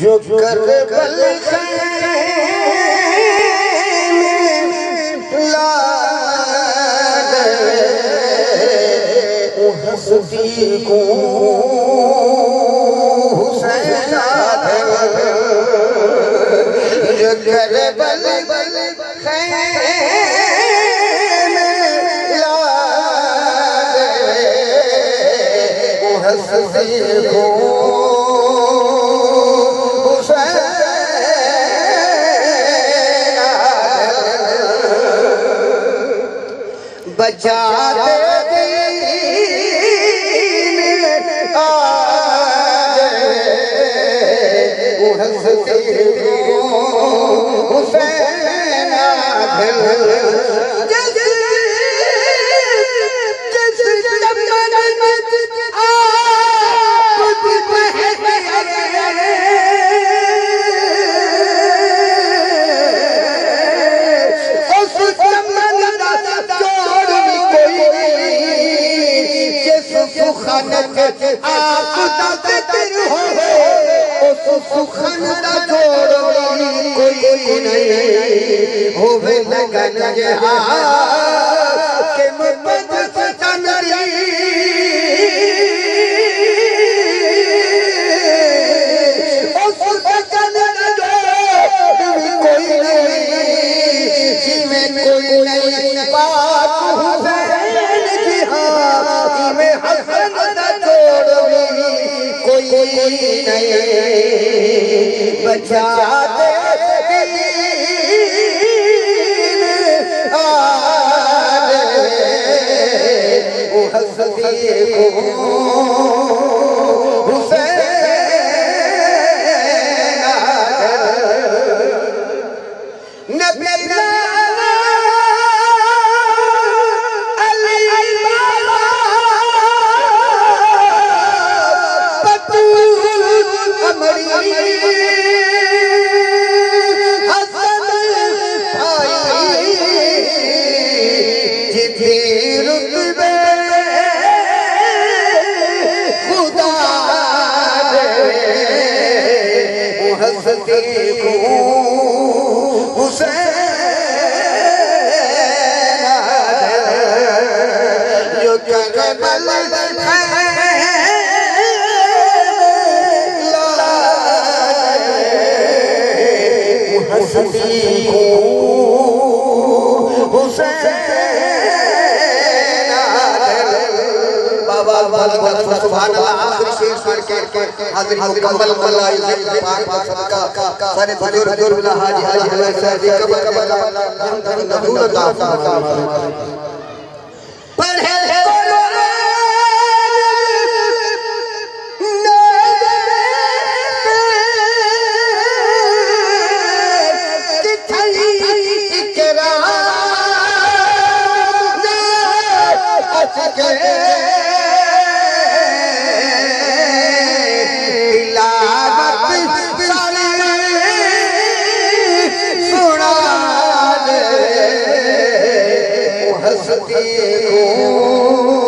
जो करबल हस्ती को हुसैन जो करबल हस्ती को बचाते दीन आज हस्ती को हुसैन सुखन दा जोड़ कोई नहीं होवे लगन जहां के मत चंदरी ओ सुखन दा जोड़ कोई नहीं जिਵੇਂ कोई नहीं पाक हुसैन जहां जिਵੇਂ हसन दा जोड़ कोई नहीं बचाते दीन आज हस्ती को हुसैन नबी हस्ती को हुसैन जो करबल हस्ती को हुसैन सुभान अल्लाह आखिरी शेर सुन के हाजिर मुकम्मल मल्लाई पाक का सदका सारे बुजुर्ग हाजी हमारे साहब कबर नजूर अता पढ़े हस्ती को